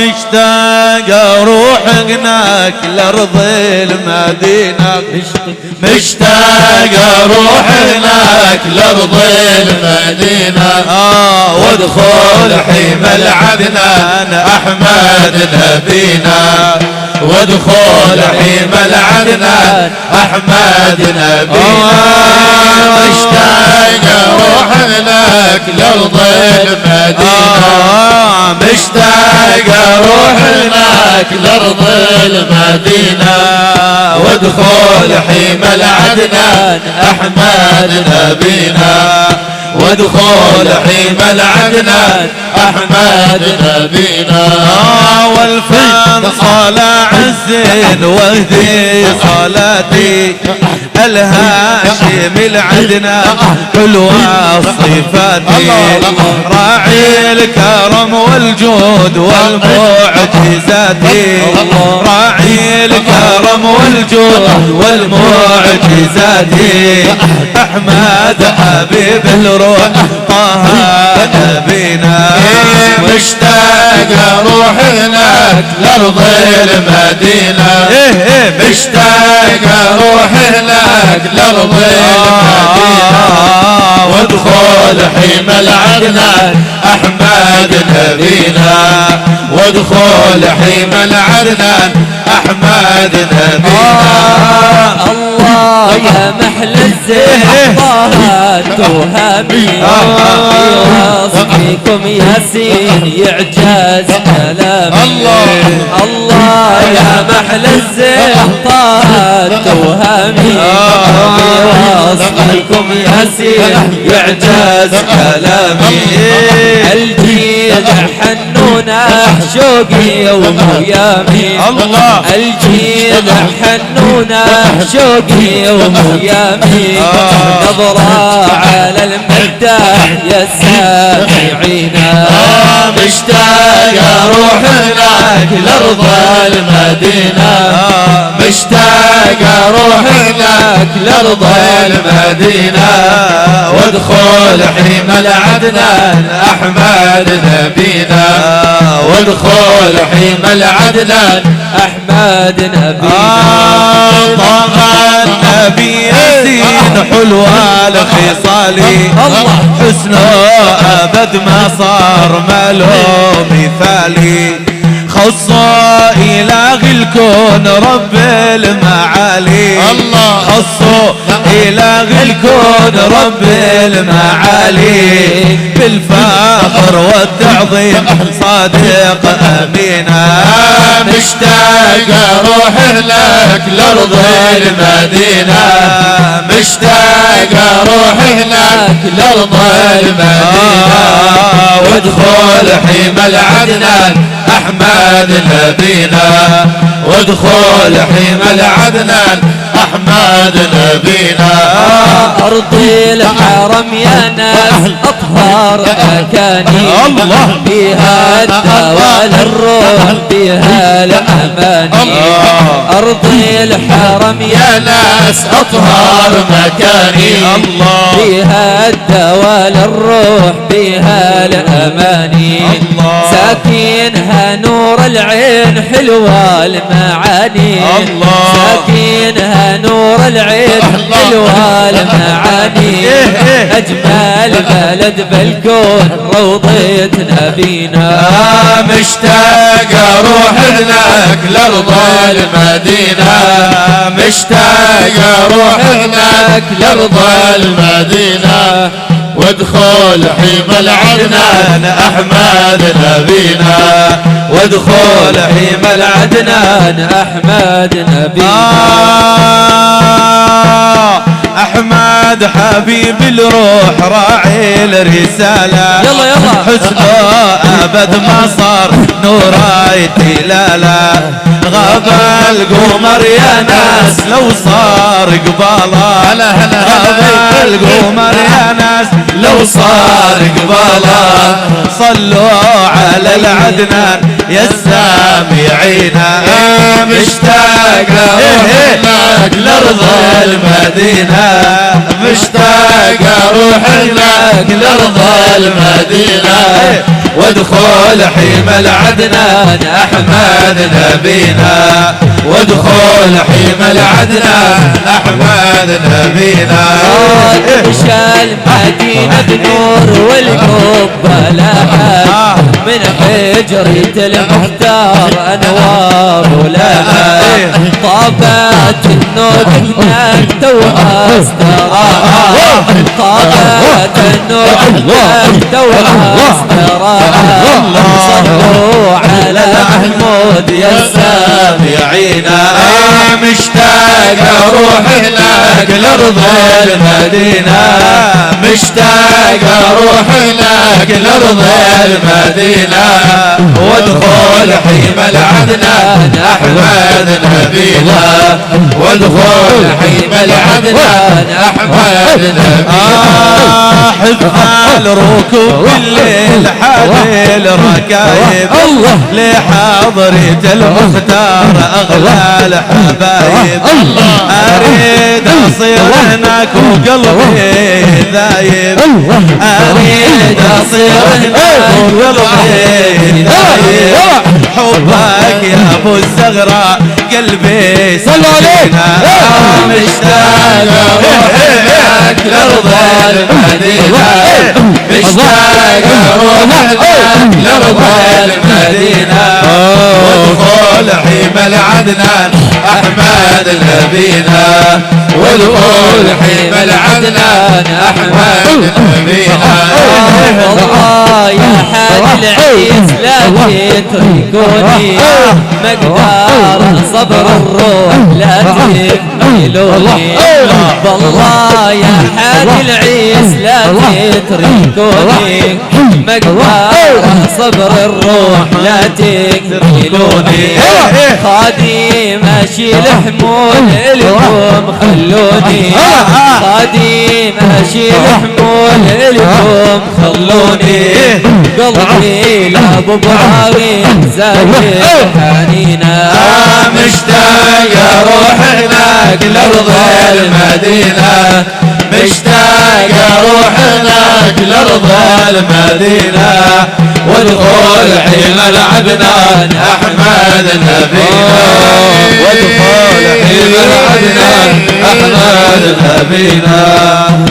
مشتاق اروح هناك لارض المدينة، مشتاق اروح هناك لارض المدينة، وادخل حمى العدنان احمد نبينا، وادخل حمى العدنان احمد نبينا. مشتاق اروح هناك لارض المدينة، مشتاق اروح هناك لارض المدينة، وادخل حمى العدنان احمد نبينا، وادخل حمى العدنان احمد نبينا. والفن صلاة الزين واهدي صلاتي الهاشم العدنان حلوة صفاتي، راعي الكرم والجود والمعجزات، راعي الكرم والجود والمعجزات، احمد حبيب الروح طه نبينا. مشتاق اروح هناك لارض المدينة، مشتاق اروح هناك لارض المدينة، وادخل حمى العدنان احمد نبينا، وادخل حمى العدنان احمد نبينا. الله يا محل الزين طه تهامي، وصفكم ياسين يعجز كلامي. الله يا محل الزين طه تهامي، وصفكم ياسين يعجز كلامي. الجيل حنونا شوقي وهيامي، الجيل حنونا شوقي وهيامي. نظرة على المداح يا السامعين، مشتاق اروح هناك لارض المدينة، مشتاق اروح هناك لارض المدينة، وادخل حمى العدنان احمد نبينا، وادخل حمى العدنان احمد نبينا. طه النبي ياسين حلوة لخصالي، حسنه ابد ما صار ماله مثالي، خصه إله الكون رب المعالي، خصه إله الكون رب المعالي، بالفخر والتعظيم صادق أمينا. مشتاق اروح هناك لارض المدينة، مشتاق اروح هناك لارض المدينة، وادخل حمى العدنان احمد نبينا، وادخل حمى العدنان احمد نبينا. ارضي الحرم يا ناس اطهر مكاني، فيها الدواء للروح فيها الاماني. ارضي الحرم يا ناس اطهر مكاني، فيها الدواء للروح فيها الاماني. ساكنها نور العين حلوة المعاني، ساكنها نور العين حلوة المعاني. اجمل بلد بالكون روضة نبينا، مشتاق اروح هناك لارض المدينة، مشتاق اروح هناك لارض المدينة، وادخل حمى العدنان احمد نبينا، وادخل حمى العدنان احمد نبينا. احمد حبيب الروح راعي الرسالة، يلا يلا حسنه ابد ما صار نوراي تلاله، غاب القمر يا ناس لو صار قباله، غاب القمر يا ناس لو صار قباله. صلوا على العدنان يا السامعين. سامعينا مشتاق اروح هناك لارض المدينة مشتاق اروح هناك لارض المدينة وادخل حيم العدنان احمد نبينا وادخل حيم العدنان احمد نبينا مشى المدينة بنور والقبة لها من حجرة المختار انوار ولها طابت النور هناك توها استراحة طابت النور هناك توها استراحة صلوا على محمود يا سامعينا مشتاق اروح هناك لارض المدينة مشتاق اروح هناك لارض المدينة وادخل حيم العدنان احمد نبينا وادخل حيم العدنان احمد نبينا حفال ركوب الليل حادي الركايب لحضرة المختار اغلى الحبايب اريد اصير هناك وقلبي ذايب اريد اصير هناك وقلبي ذايب حبك يا ابو الزغراء قلبي سكينة مشتاق اروح هناك لارض المدينة مشتاق اروح هناك لارض المدينة وادخل حيم العدنان احمد نبينا وادخل حيم العدنان احمد نبينا والله يا حاج العيس لا تتركوني مقدار صبر الروح لا تكملوني والله يا حاج العيس لا تتركوني مقدار صبر الروح لا تكملوني خادم اشيل حمول لكم خلوني خادم اشيل حمول لكم خلوني قلبي لابو ابراهيم زايد حنينا مشتاق اروح هناك لارض المدينة مشتاق اروح هناك لارض المدينة وادخل حيم العدنان احمد نبينا وادخل حيم العدنان احمد نبينا